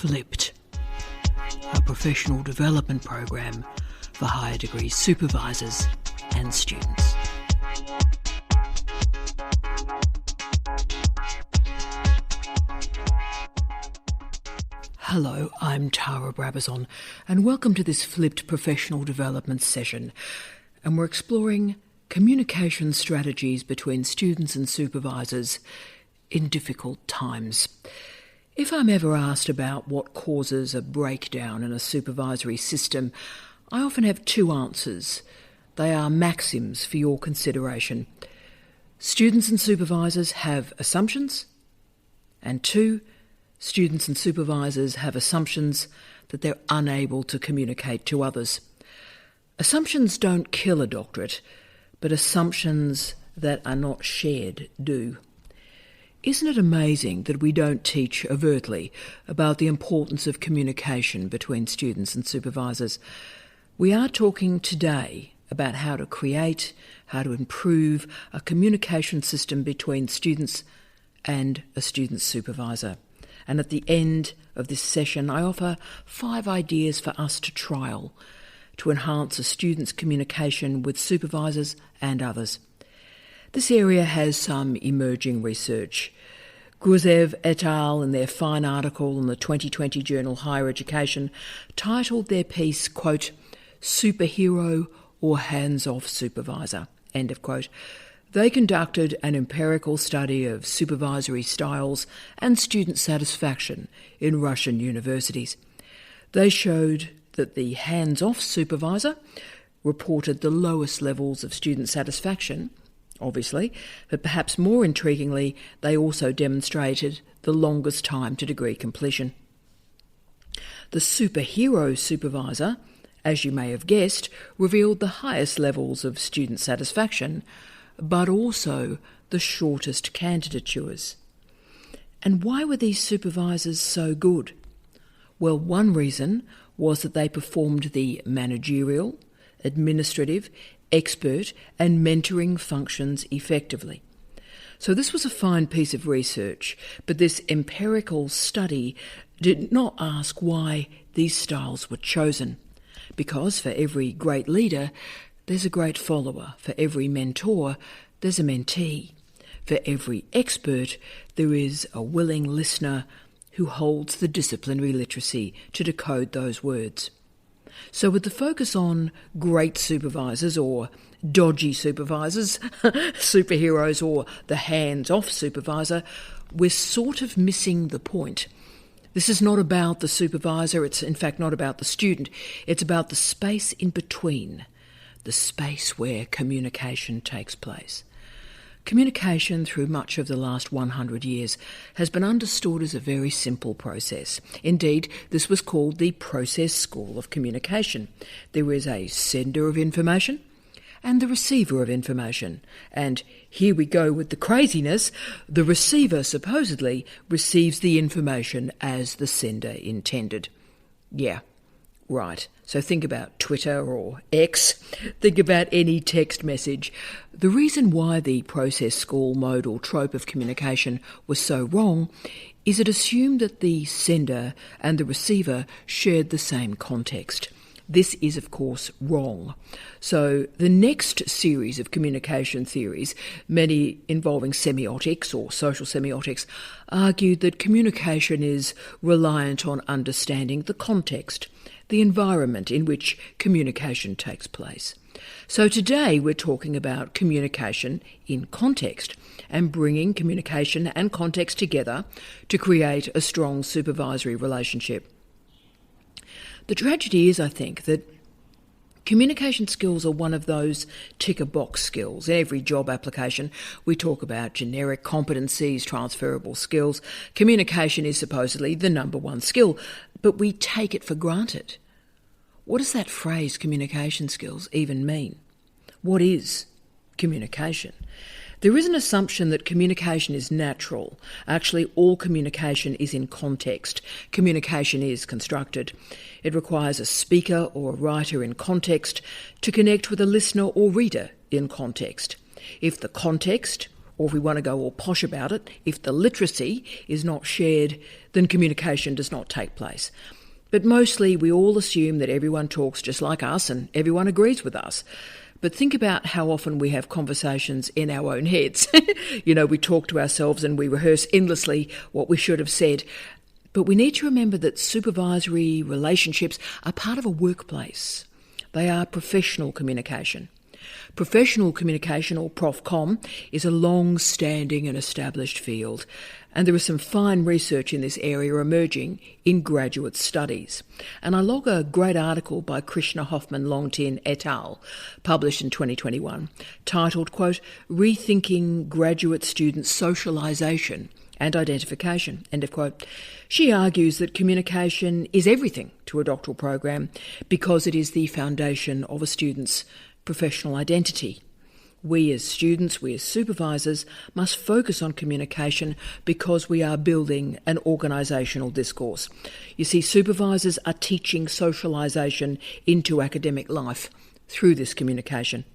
Flipped, a professional development program for higher degree supervisors and students. Hello, I'm Tara Brabazon, and welcome to this Flipped professional development session. And we're exploring communication strategies between students and supervisors in difficult times. If I'm ever asked about what causes a breakdown in a supervisory system, I often have two answers. They are maxims for your consideration. Students and supervisors have assumptions, and two, students and supervisors have assumptions that they're unable to communicate to others. Assumptions don't kill a doctorate, but assumptions that are not shared do. Isn't it amazing that we don't teach overtly about the importance of communication between students and supervisors? We are talking today about how to create, how to improve a communication system between students and a student supervisor. And at the end of this session, I offer 5 ideas for us to trial to enhance a student's communication with supervisors and others. This area has some emerging research. Guzev et al. In their fine article in the 2020 journal Higher Education titled their piece, quote, "Superhero or Hands-Off Supervisor," end of quote. They conducted an empirical study of supervisory styles and student satisfaction in Russian universities. They showed that the hands-off supervisor reported the lowest levels of student satisfaction, obviously, but perhaps more intriguingly, they also demonstrated the longest time to degree completion. The superhero supervisor, as you may have guessed, revealed the highest levels of student satisfaction, but also the shortest candidatures. And why were these supervisors so good? Well, one reason was that they performed the managerial, administrative, expert and mentoring functions effectively. So this was a fine piece of research, but this empirical study did not ask why these styles were chosen, because for every great leader, there's a great follower. For every mentor, there's a mentee. For every expert, there is a willing listener who holds the disciplinary literacy to decode those words. So with the focus on great supervisors or dodgy supervisors, superheroes or the hands-off supervisor, we're sort of missing the point. This is not about the supervisor, it's in fact not about the student, it's about the space in between, the space where communication takes place. Communication through much of the last 100 years has been understood as a very simple process. Indeed, this was called the process school of communication. There is a sender of information and the receiver of information. And here we go with the craziness. The receiver supposedly receives the information as the sender intended. Yeah. Right, so think about Twitter or X, think about any text message. The reason why the process school modal trope of communication was so wrong is it assumed that the sender and the receiver shared the same context. This is, of course, wrong. So the next series of communication theories, many involving semiotics or social semiotics, argued that communication is reliant on understanding the context, the environment in which communication takes place. So today we're talking about communication in context and bringing communication and context together to create a strong supervisory relationship. The tragedy is, I think, that communication skills are one of those tick-a-box skills. In every job application, we talk about generic competencies, transferable skills. Communication is supposedly the number one skill, but we take it for granted. What does that phrase, communication skills, even mean? What is communication? There is an assumption that communication is natural. Actually, all communication is in context. Communication is constructed. It requires a speaker or a writer in context to connect with a listener or reader in context. If the context or if we want to go all posh about it, if the literacy is not shared, then communication does not take place. But mostly we all assume that everyone talks just like us and everyone agrees with us. But think about how often we have conversations in our own heads. We talk to ourselves and we rehearse endlessly what we should have said. But we need to remember that supervisory relationships are part of a workplace. They are professional communication. Professional communication, or Profcom, is a long-standing and established field, and there is some fine research in this area emerging in graduate studies. And I log a great article by Krishna Hoffman-Longtin et al., published in 2021, titled, quote, "Rethinking Graduate Student Socialisation and Identification," end of quote. She argues that communication is everything to a doctoral program because it is the foundation of a student's professional identity. We as students, we as supervisors, must focus on communication because we are building an organisational discourse. You see, supervisors are teaching socialisation into academic life through this communication.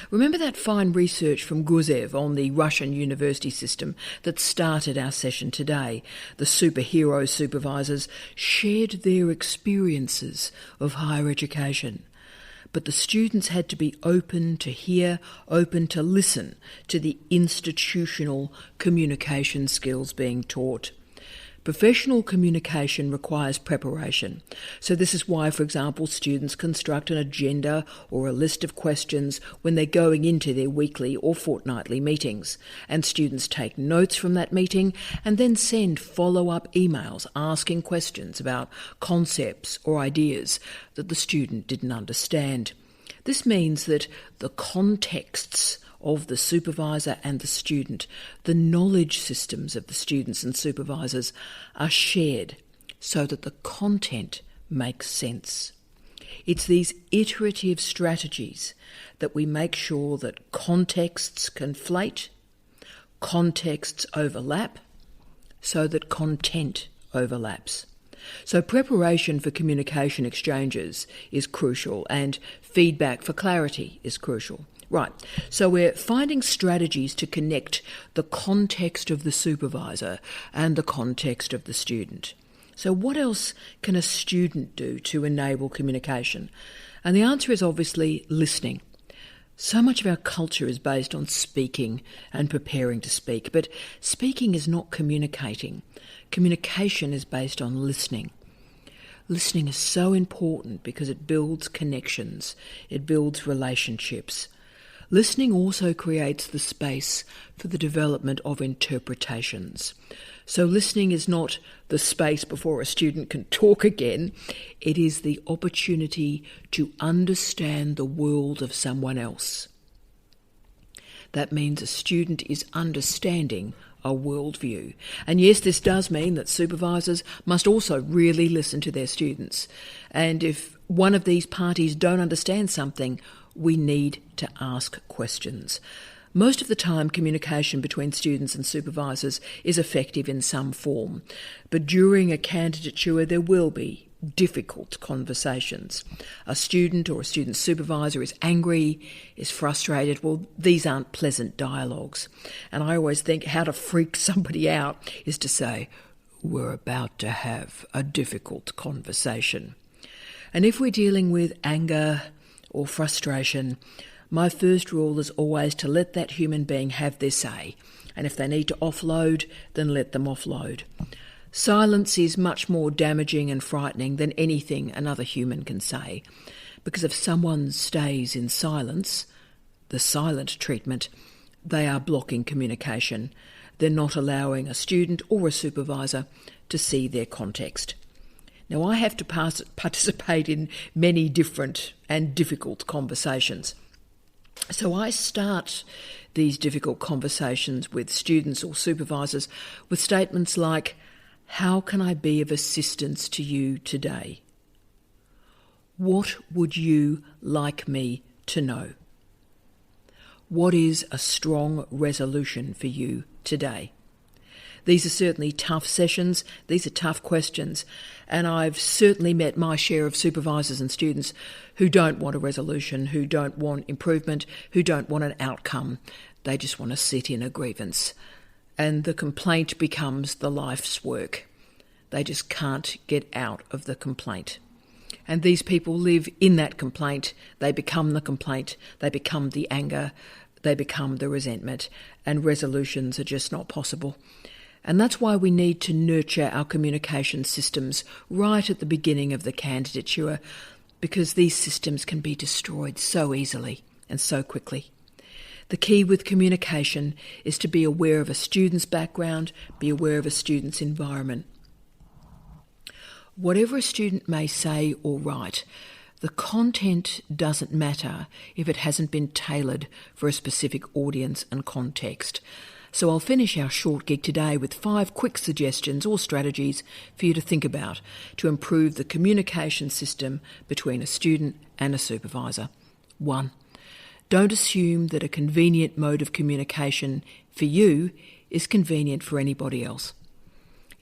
Remember that fine research from Gusev on the Russian university system that started our session today? The superhero supervisors shared their experiences of higher education. But the students had to be open to hear, open to listen to the institutional communication skills being taught. Professional communication requires preparation. So this is why, for example, students construct an agenda or a list of questions when they're going into their weekly or fortnightly meetings. And students take notes from that meeting and then send follow-up emails asking questions about concepts or ideas that the student didn't understand. This means that the contexts of the supervisor and the student, the knowledge systems of the students and supervisors are shared so that the content makes sense. It's these iterative strategies that we make sure that contexts conflate, contexts overlap, so that content overlaps. So preparation for communication exchanges is crucial, and feedback for clarity is crucial. Right, so we're finding strategies to connect the context of the supervisor and the context of the student. So what else can a student do to enable communication? And the answer is obviously listening. So much of our culture is based on speaking and preparing to speak, but speaking is not communicating. Communication is based on listening. Listening is so important because it builds connections, it builds relationships. Listening also creates the space for the development of interpretations. So listening is not the space before a student can talk again. It is the opportunity to understand the world of someone else. That means a student is understanding a worldview. And yes, this does mean that supervisors must also really listen to their students. And if one of these parties don't understand something, we need to ask questions. Most of the time, communication between students and supervisors is effective in some form, but during a candidature there will be difficult conversations. A student or a student supervisor is angry, is frustrated. Well, these aren't pleasant dialogues. And I always think how to freak somebody out is to say, "We're about to have a difficult conversation." And if we're dealing with anger or frustration, my first rule is always to let that human being have their say. And if they need to offload, then let them offload. Silence is much more damaging and frightening than anything another human can say. Because if someone stays in silence, the silent treatment, they are blocking communication. They're not allowing a student or a supervisor to see their context. Now, I have to participate in many different and difficult conversations. So I start these difficult conversations with students or supervisors with statements like, "How can I be of assistance to you today? What would you like me to know? What is a strong resolution for you today?" These are certainly tough sessions, these are tough questions, and I've certainly met my share of supervisors and students who don't want a resolution, who don't want improvement, who don't want an outcome. They just want to sit in a grievance. And the complaint becomes the life's work. They just can't get out of the complaint. And these people live in that complaint. They become the complaint. They become the anger. They become the resentment. And resolutions are just not possible. And that's why we need to nurture our communication systems right at the beginning of the candidature, because these systems can be destroyed so easily and so quickly. The key with communication is to be aware of a student's background, be aware of a student's environment. Whatever a student may say or write, the content doesn't matter if it hasn't been tailored for a specific audience and context. So I'll finish our short gig today with 5 quick suggestions or strategies for you to think about to improve the communication system between a student and a supervisor. 1. Don't assume that a convenient mode of communication for you is convenient for anybody else.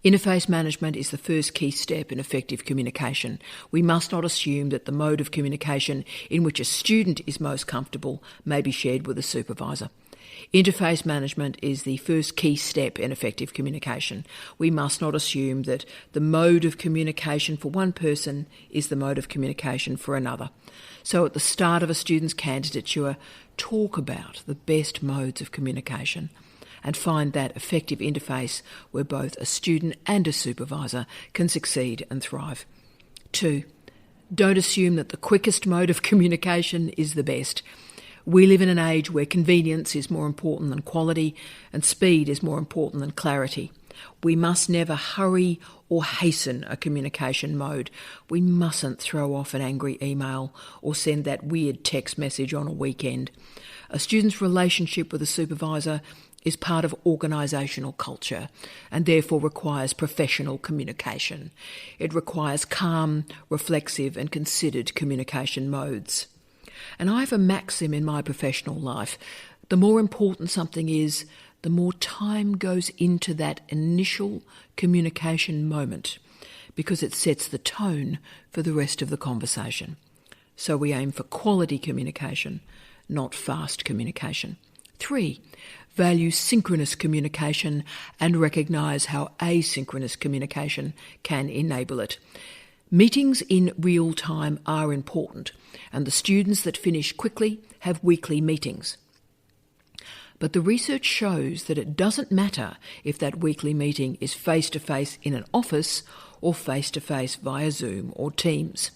Interface management is the first key step in effective communication. We must not assume that the mode of communication in which a student is most comfortable may be shared with a supervisor. Interface management is the first key step in effective communication. We must not assume that the mode of communication for one person is the mode of communication for another. So at the start of a student's candidature, talk about the best modes of communication and find that effective interface where both a student and a supervisor can succeed and thrive. 2. Don't assume that the quickest mode of communication is the best. We live in an age where convenience is more important than quality and speed is more important than clarity. We must never hurry or hasten a communication mode. We mustn't throw off an angry email or send that weird text message on a weekend. A student's relationship with a supervisor is part of organisational culture and therefore requires professional communication. It requires calm, reflexive and considered communication modes. And I have a maxim in my professional life: the more important something is, the more time goes into that initial communication moment, because it sets the tone for the rest of the conversation. So we aim for quality communication, not fast communication. 3, value synchronous communication and recognise how asynchronous communication can enable it. Meetings in real time are important, and the students that finish quickly have weekly meetings. But the research shows that it doesn't matter if that weekly meeting is face-to-face in an office or face-to-face via Zoom or Teams.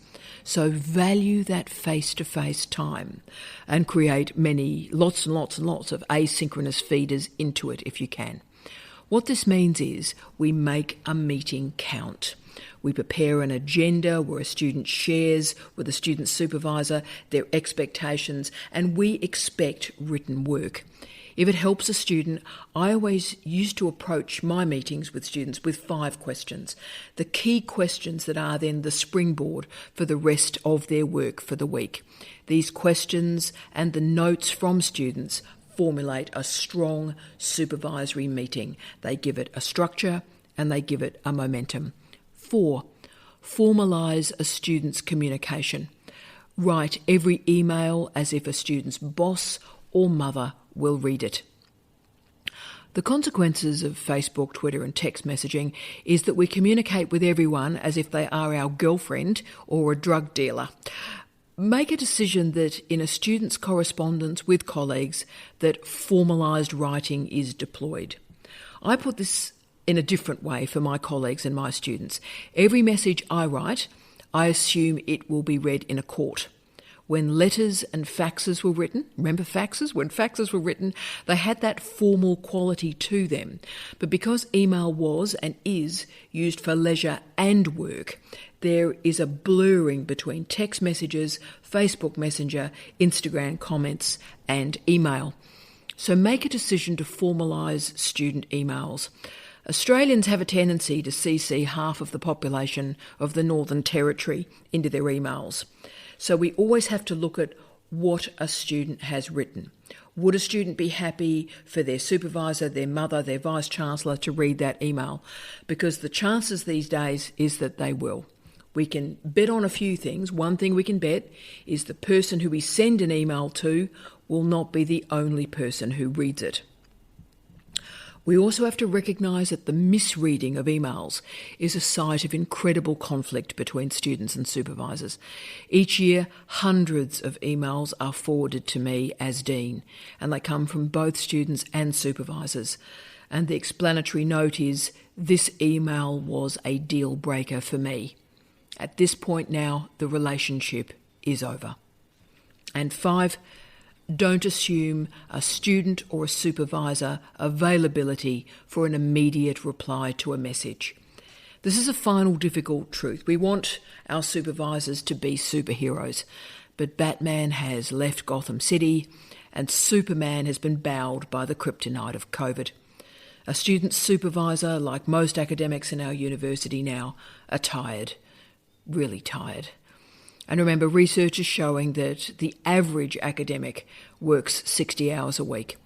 So value that face-to-face time and create lots and lots of asynchronous feeders into it if you can. What this means is we make a meeting count. We prepare an agenda where a student shares with a student supervisor their expectations, and we expect written work. If it helps a student, I always used to approach my meetings with students with 5 questions, the key questions that are then the springboard for the rest of their work for the week. These questions and the notes from students formulate a strong supervisory meeting. They give it a structure and they give it a momentum. 4, formalise a student's communication. Write every email as if a student's boss or mother will read it. The consequences of Facebook, Twitter and text messaging is that we communicate with everyone as if they are our girlfriend or a drug dealer. Make a decision that in a student's correspondence with colleagues that formalised writing is deployed. I put this in a different way for my colleagues and my students. Every message I write, I assume it will be read in a court. When letters and faxes were written, remember faxes? When faxes were written, they had that formal quality to them. But because email was and is used for leisure and work, there is a blurring between text messages, Facebook Messenger, Instagram comments, and email. So make a decision to formalise student emails. Australians have a tendency to CC half of the population of the Northern Territory into their emails. So we always have to look at what a student has written. Would a student be happy for their supervisor, their mother, their vice-chancellor to read that email? Because the chances these days is that they will. We can bet on a few things. One thing we can bet is the person who we send an email to will not be the only person who reads it. We also have to recognise that the misreading of emails is a site of incredible conflict between students and supervisors. Each year, hundreds of emails are forwarded to me as Dean, and they come from both students and supervisors. And the explanatory note is, this email was a deal breaker for me. At this point now, the relationship is over. And 5, don't assume a student or a supervisor availability for an immediate reply to a message. This is a final difficult truth. We want our supervisors to be superheroes, but Batman has left Gotham City and Superman has been bowed by the kryptonite of COVID. A student supervisor, like most academics in our university now, are tired, really tired. And remember, research is showing that the average academic works 60 hours a week.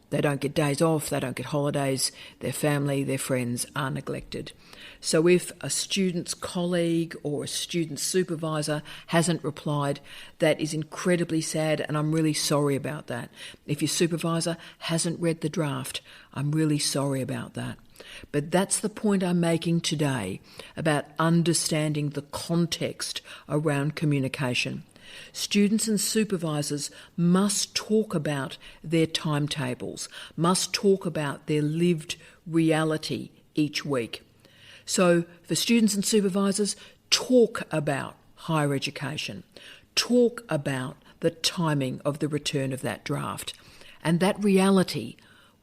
They don't get days off, they don't get holidays, their family, their friends are neglected. So if a student's colleague or a student supervisor hasn't replied, that is incredibly sad, and I'm really sorry about that. If your supervisor hasn't read the draft, I'm really sorry about that. But that's the point I'm making today about understanding the context around communication. Students and supervisors must talk about their timetables, must talk about their lived reality each week. So for students and supervisors, talk about higher education, talk about the timing of the return of that draft, and that reality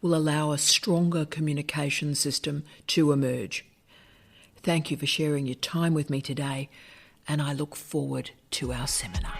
will allow a stronger communication system to emerge. Thank you for sharing your time with me today, and I look forward to our seminar.